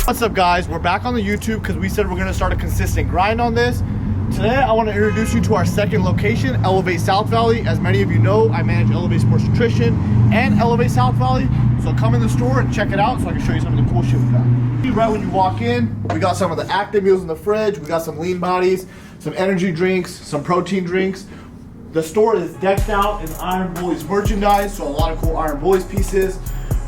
What's up guys, we're back on the YouTube because we said we're going to start a consistent grind on this. Today I want to introduce you to our second location, Elevate South Valley. As many of you know, I manage Elevate Sports Nutrition and Elevate South Valley. So come in the store and check it out so I can show you some of the cool shit we got. Right when you walk in, we got some of the active meals in the fridge, we got some lean bodies, some energy drinks, some protein drinks. The store is decked out in Iron Bullies merchandise, so a lot of cool Iron Bullies pieces.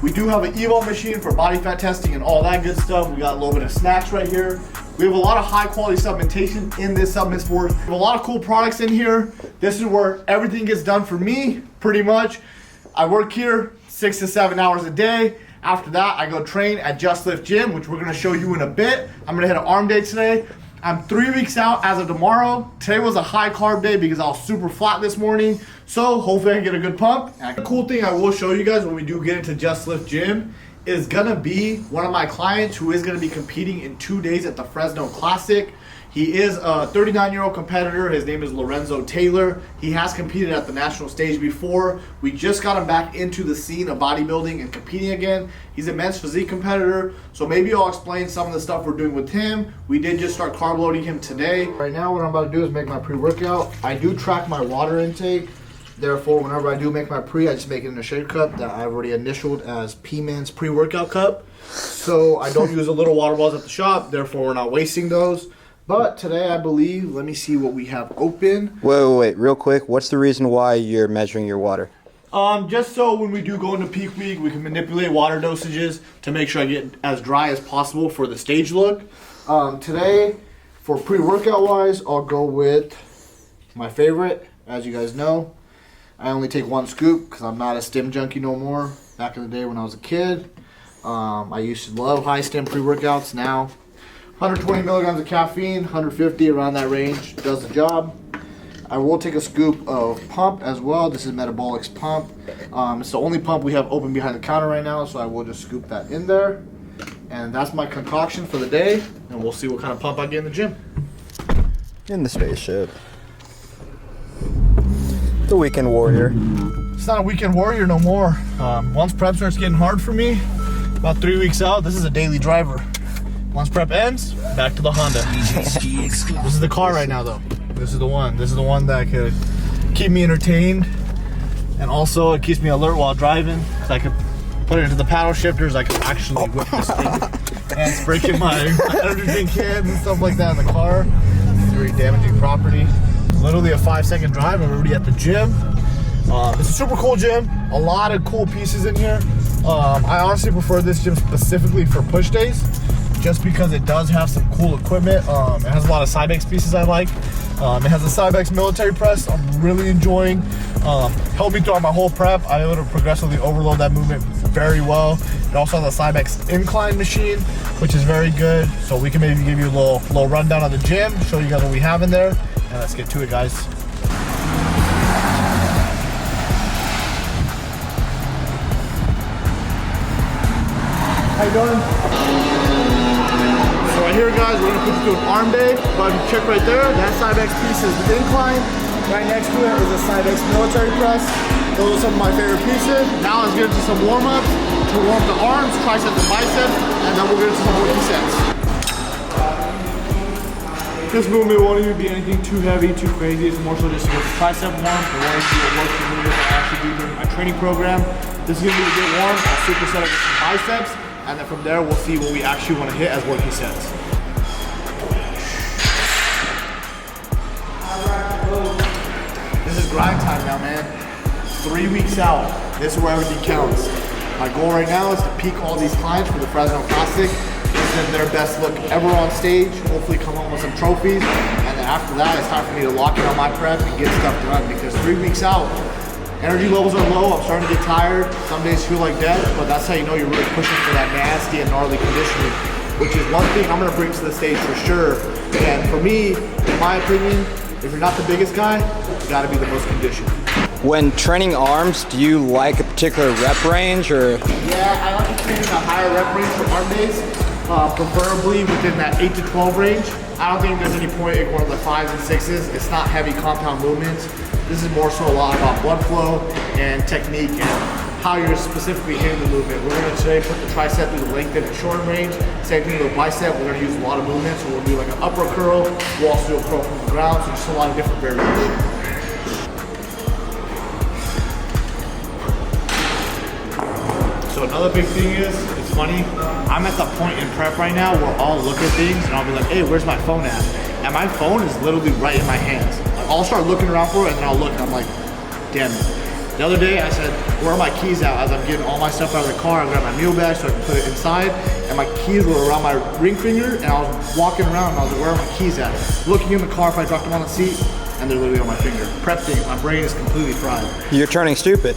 We do have an Evo machine for body fat testing and all that good stuff. We got a little bit of snacks right here. We have a lot of high quality supplementation in this supplement store. We have a lot of cool products in here. This is where everything gets done for me, pretty much. I work here 6 to 7 hours a day. After that, I go train at Just Lift Gym, which we're gonna show you in a bit. I'm gonna hit an arm day today. I'm 3 weeks out as of tomorrow. Today was a high carb day because I was super flat this morning. So hopefully I can get a good pump. The cool thing I will show you guys when we do get into Just Lift Gym is gonna be one of my clients who is gonna be competing in 2 days at the Fresno Classic. He is a 39-year-old competitor. His name is Lorenzo. He has competed at the national stage before. We just got him back into the scene of bodybuilding and competing again. He's a men's physique competitor, so maybe I'll explain some of the stuff we're doing with him. We did just start carb loading him today. Right now, what I'm about to do is make my pre-workout. I do track my water intake. Therefore, whenever I do make my pre, I just make it in a shake cup that I've already initialed as P-Man's pre-workout cup. So I don't use the little water balls at the shop. Therefore, we're not wasting those. But today, I believe, let me see what we have open. Wait, real quick. What's the reason why you're measuring your water? Just so when we do go into peak week, we can manipulate water dosages to make sure I get as dry as possible for the stage look. Today, for pre-workout wise, I'll go with my favorite. As you guys know, I only take 1 scoop because I'm not a stim junkie no more. Back in the day when I was a kid, I used to love high stim pre-workouts. Now, 120 milligrams of caffeine, 150 around that range, does the job. I will take a scoop of pump as well. This is Metabolic's pump. It's the only pump we have open behind the counter right now, so I will just scoop that in there. And that's my concoction for the day, and we'll see what kind of pump I get in the gym. In the spaceship. The weekend warrior. It's not a weekend warrior no more. Once prep starts getting hard for me, about 3 weeks out, this is a daily driver. Once prep ends, back to the Honda. This is the car right now though. This is the one. This is the one that could keep me entertained. And also it keeps me alert while driving. So I could put it into the paddle shifters. I could actually whip this thing. And it's breaking my energy drink cans and stuff like that in the car. It's very damaging property. Literally a 5-second drive. I'm already at the gym. It's a super cool gym. A lot of cool pieces in here. I honestly prefer this gym specifically for push days, just because it does have some cool equipment. It has a lot of Cybex pieces I like. It has a Cybex military press I'm really enjoying. Helped me throughout my whole prep. I'm able to progressively overload that movement very well. It also has a Cybex incline machine, which is very good. So we can maybe give you a little rundown of the gym, show you guys what we have in there, and let's get to it, guys. How you doing? So right here, guys, we're gonna put you through an arm day. But if you check right there, that Cybex piece is the incline. Right next to it is a Cybex military press. Those are some of my favorite pieces. Now let's get into some warm-ups to warm up the arms, triceps, and biceps, and then we'll get into some working sets. This movement won't even be anything too heavy, too crazy. It's more so just to get the tricep warm. I want to see what works for me, what I actually do during my training program. This is gonna be a good warm. I'll superset it with some biceps. And then from there, we'll see what we actually want to hit as working sets. This is grind time now, man. 3 weeks out. This is where everything counts. My goal right now is to peak all these clients for the Fresno Classic. Give them their best look ever on stage. Hopefully come home with some trophies. And then after that, it's time for me to lock in on my prep and get stuff done. Because 3 weeks out, energy levels are low, I'm starting to get tired. Some days feel like death, but that's how you know you're really pushing for that nasty and gnarly conditioning, which is one thing I'm gonna bring to the stage for sure. And for me, in my opinion, if you're not the biggest guy, you gotta be the most conditioned. When training arms, do you like a particular rep range or? Yeah, I like to train in a higher rep range for arm days, preferably within that 8 to 12 range. I don't think there's any point in going to the 5s and 6s. It's not heavy compound movements. This is more so a lot about blood flow and technique and how you're specifically hitting the movement. We're gonna today put the tricep through the lengthen and shorten range. Same thing with the bicep. We're gonna use a lot of movement. So we'll do like an upper curl. We'll also do a curl from the ground. So just a lot of different variations. So another big thing is, it's funny, I'm at the point in prep right now where I'll look at things and I'll be like, hey, where's my phone at? And my phone is literally right in my hands. I'll start looking around for it and then I'll look and I'm like, damn it. The other day I said, where are my keys at? As I'm getting all my stuff out of the car, I grabbed my meal bag so I can put it inside, and my keys were around my ring finger, and I was walking around and I was like, where are my keys at? Looking in the car if I dropped them on the seat, and they're literally on my finger. Prep thing, my brain is completely fried. You're turning stupid.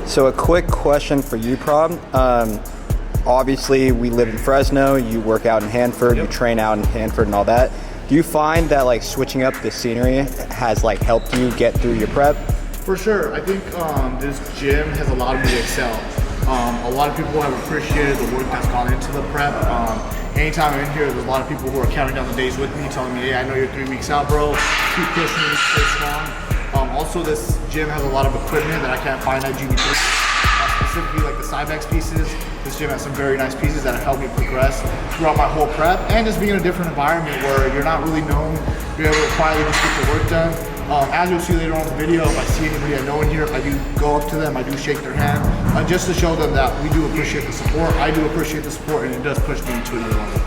So a quick question for you, Prabh. Obviously, we live in Fresno. You work out in Hanford. Yep. You train out in Hanford and all that. Do you find that like switching up the scenery has like helped you get through your prep? For sure. I think this gym has allowed me to excel. A lot of people have appreciated the work that's gone into the prep. Anytime I'm in here, there's a lot of people who are counting down the days with me, telling me, hey, I know you're 3 weeks out, bro. Keep pushing, stay strong. Also, this gym has a lot of equipment that I can't find at GB3. Specifically like the Cybex pieces. This gym has some very nice pieces that have helped me progress throughout my whole prep, and just being in a different environment where you're not really known, you're able to quietly just get the work done. As you'll see later on in the video, if I see anybody I know in here, I do go up to them, I do shake their hand, just to show them that we do appreciate the support. I do appreciate the support, and it does push me to another level.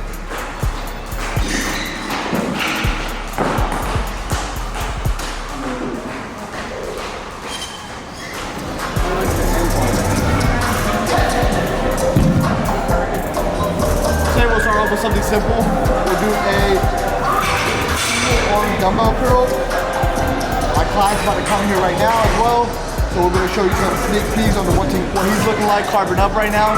We'll start off with something simple. We'll do a arm dumbbell curl. My client's about to come here right now as well, so we're going to show you some sneak peeks on what he's looking like, carbon up right now.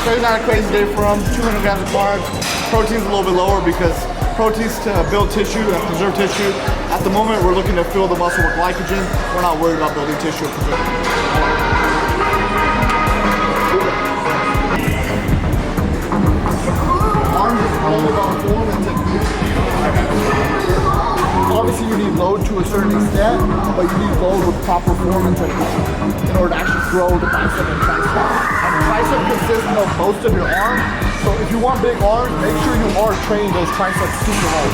Today's not a crazy day for him. 200 grams of carbs. Protein's a little bit lower because protein's to build tissue and preserve tissue. At the moment, we're looking to fill the muscle with glycogen. We're not worried about building tissue or preserving. Obviously you need load to a certain extent, but you need load with proper form and technique in order to actually grow the bicep and tricep. And the tricep consists of most of your arm, so if you want big arms, make sure you are training those triceps super hard.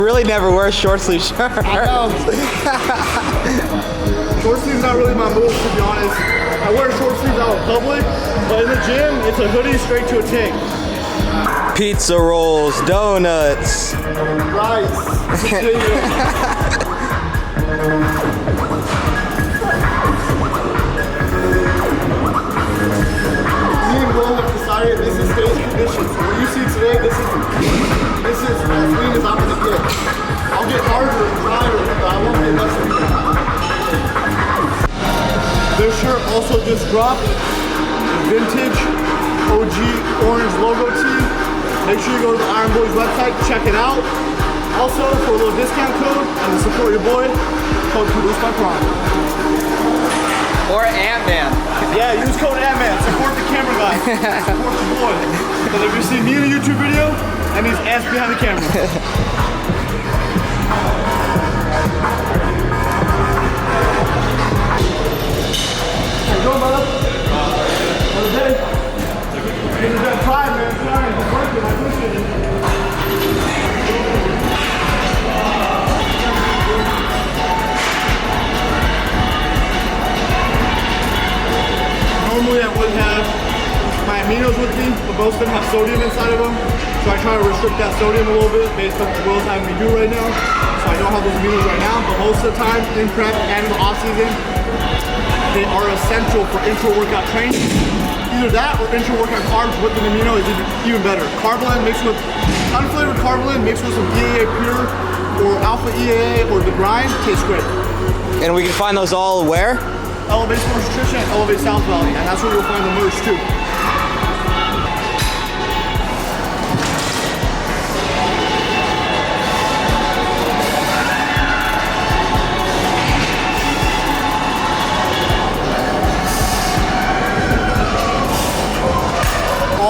Really never wear a short sleeve shirt. I know. Short sleeves not really my move, to be honest. I wear short sleeves out in public, but in the gym, it's a hoodie straight to a tank. Pizza rolls, donuts. Rice. Me and Will have decided this is today's conditions. What you see today, this is as clean as I'm gonna get. I'll get harder and drier, but I won't get less than that. This shirt also just dropped. Vintage OG orange logo tee. Make sure you go to the Iron Boys website, check it out. Also, for a little discount code and to support your boy, code Produced by Prime. Or Ant-Man. Yeah, use code Ant-Man. Support the camera guy. Support the boy. Because if you see me in a YouTube video, that means ass behind the camera. How you doing, brother? Another day. It's a good time, man. Sorry, it's working. I appreciate it. Normally I would have my aminos with me, but most of them have sodium inside of them. So I try to restrict that sodium a little bit based on what Will's having me do right now. So I don't have those aminos right now, but most of the time in prep and in the off season, they are essential for intra-workout training. Either that or intra-workout carbs with an amino is even better. Carb blend mixed with, unflavored carb blend mixed with some EAA Pure or Alpha EAA or the grind tastes great. And we can find those all where? Elevate Sports Nutrition and Elevate South Valley, and that's where you'll find the merch too.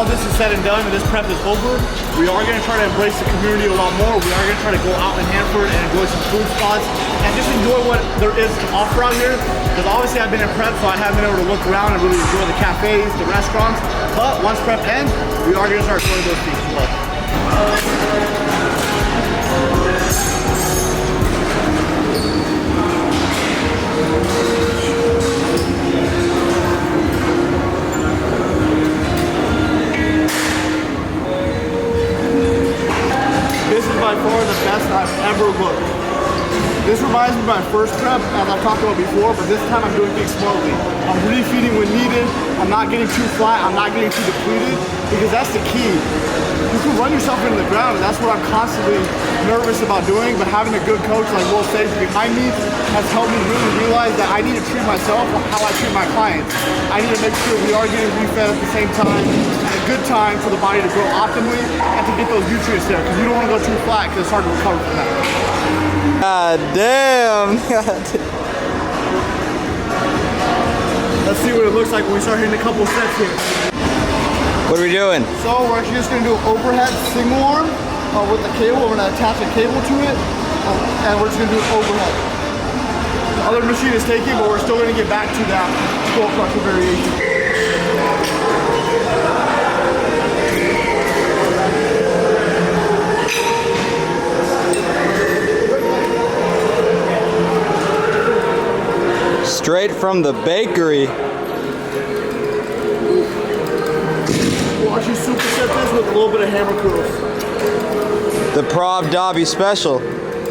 this is said and done and this prep is over, we are going to try to embrace the community a lot more. We are going to try to go out in Hanford and enjoy some food spots and just enjoy what there is to offer out here. Because obviously I've been in prep, so I haven't been able to look around and really enjoy the cafes, the restaurants. But once prep ends, we are going to start enjoying those things as well. This is by far the best I've ever looked. This reminds me of my first prep, as I've talked about before, but this time I'm doing things smartly. I'm refeeding when needed. I'm not getting too flat. I'm not getting too depleted, because that's the key. You can run yourself into the ground, and that's what I'm constantly nervous about doing, but having a good coach like Will Sage behind me has helped me really realize that I need to treat myself how I treat my clients. I need to make sure we are getting refed at the same time, at a good time for the body to grow optimally and to get those nutrients there, because you don't want to go too flat because it's hard to recover from that. God damn. Let's see what it looks like when we start hitting a couple of sets here. What are we doing? So we're actually just going to do an overhead single arm with the cable. We're going to attach a cable to it, and we're just going to do an overhead. The other machine is taking, but we're still going to get back to that skull crusher variation. Straight from the bakery. We'll actually superset this with a little bit of hammer curls. The Prabh Dhaliwal special.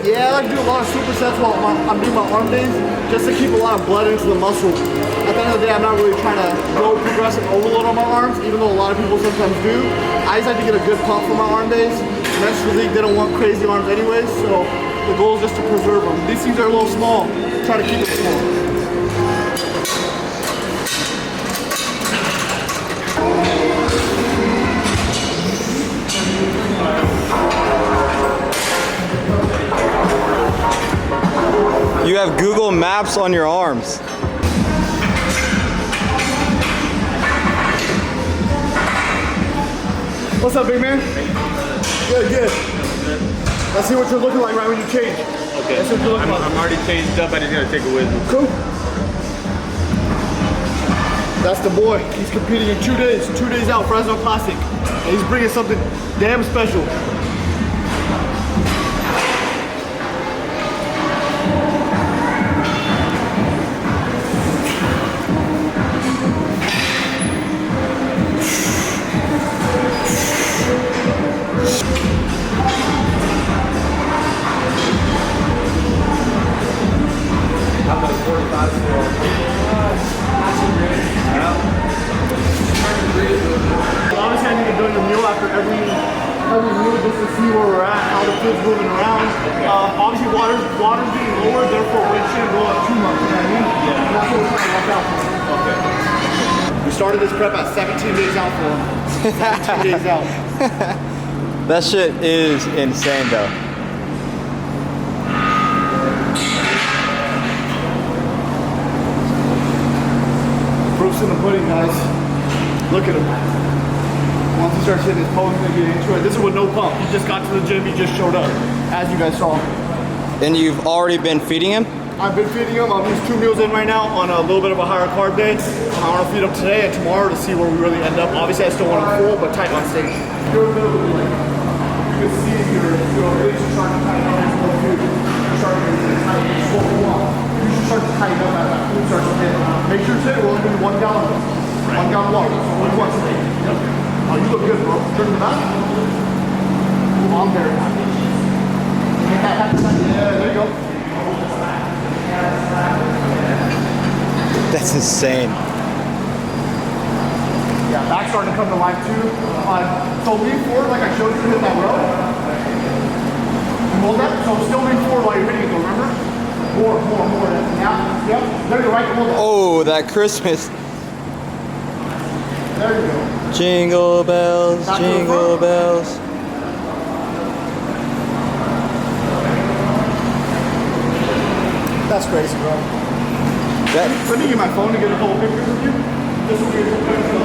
Yeah, I like to do a lot of supersets while I'm doing my arm days, just to keep a lot of blood into the muscle. At the end of the day, I'm not really trying to go progressive overload on my arms, even though a lot of people sometimes do. I just like to get a good pump for my arm days. Men's physique, they don't want crazy arms anyways, so the goal is just to preserve them. These things are a little small. Try to keep it small. You have Google Maps on your arms. What's up, big man? Good, good. Let's see what you're looking like right when you change. Okay. Let's see what you're looking like. I'm already changed up. I just gotta take it with me. Cool. That's the boy. He's competing in 2 days. 2 days out, Fresno Classic. And he's bringing something damn special. Obviously, I need to do the meal after every meal just to see where we're at, how the food's moving around. Obviously, water's getting lower, therefore weight shouldn't go up too much. You know what I mean? Yeah. And that's what we're trying to watch out for. Okay. We started this prep at 17 days out for him. 17 days out. That shit is insane though. Proof's in the pudding, guys. Look at him. Once he starts hitting his pose, he's gonna get into it. This is with no pump. He just got to the gym, he just showed up, as you guys saw. And you've already been feeding him? I've been feeding him. He's 2 meals in right now on a little bit of a higher carb day. I want to feed him today and tomorrow to see where we really end up. Obviously, I still want him full, but tight on stage. You're literally like, you can see your legs are starting to tighten up as well too. You're starting to tighten your whole wall. You should start to tighten up as that food starts to hit. Make sure today we're only doing 1 gallon. 1 gallon water. So only once a day. Oh, you look good, bro. Turn the back. Oh, I'm very happy. Yeah, there you go. That's insane. Yeah, back's starting to come to life too. So lean forward like I showed you to hit that row. And hold that. So still lean forward while you're hitting it though, remember? More. Yeah, yep. There you go, right, hold that. Oh, that Christmas. There you go. Jingle bells, Back to the jingle front. bells. That's crazy, bro. Let me get my phone to get a couple pictures of you. This will be a good picture.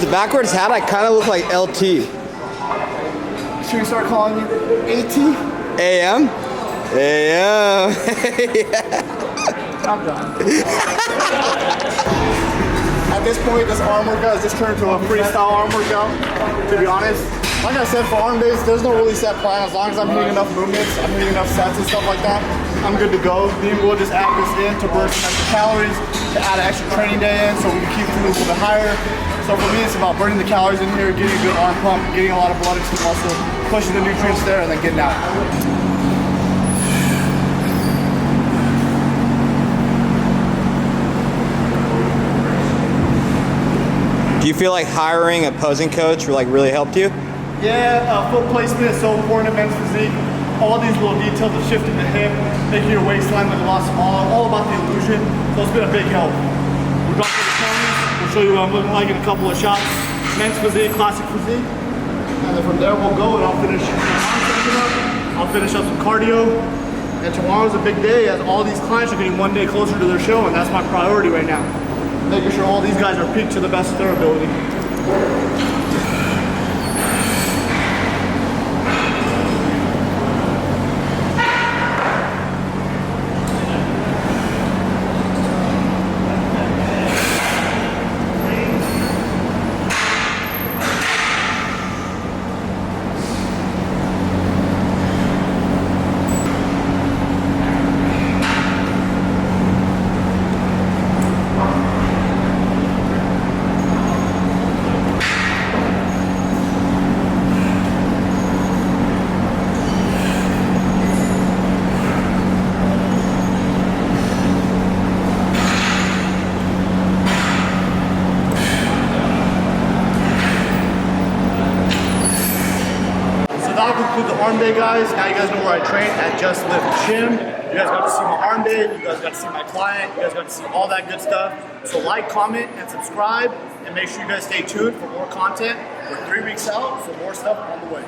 backwards hat, I kind of look like LT. Should we start calling you AT? AM? AM. I'm done. At this point, this arm workout has just turned into a freestyle arm workout, to be honest. Like I said, for arm days, there's no really set plan. As long as I'm hitting enough movements, I'm hitting enough sets and stuff like that, I'm good to go. Me and Will just add this in to burn some extra calories, to add an extra training day in so we can keep food a little bit higher. So for me, it's about burning the calories in here, getting a good arm pump, getting a lot of blood into the muscle, pushing the nutrients there, and then getting out. Do you feel like hiring a posing coach really helped you? Yeah, foot placement is so important in men's physique. All these little details of shifting the hip, making your waistline look a lot smaller, all about the illusion. So it's been a big help. We're going to the ponies. We'll show you what I'm looking like in a couple of shots. Men's physique, classic physique. And then from there we'll go and I'll finish my arm section up. I'll finish up some cardio. And tomorrow's a big day as all these clients are getting one day closer to their show, and that's my priority right now. Making sure all these guys are peaked to the best of their ability. That'll conclude the arm day, guys. Now you guys know where I train at Just Lift Gym. You guys got to see my arm day. You guys got to see my client. You guys got to see all that good stuff. So like, comment, and subscribe. And make sure you guys stay tuned for more content. We're 3 weeks out, so more stuff on the way.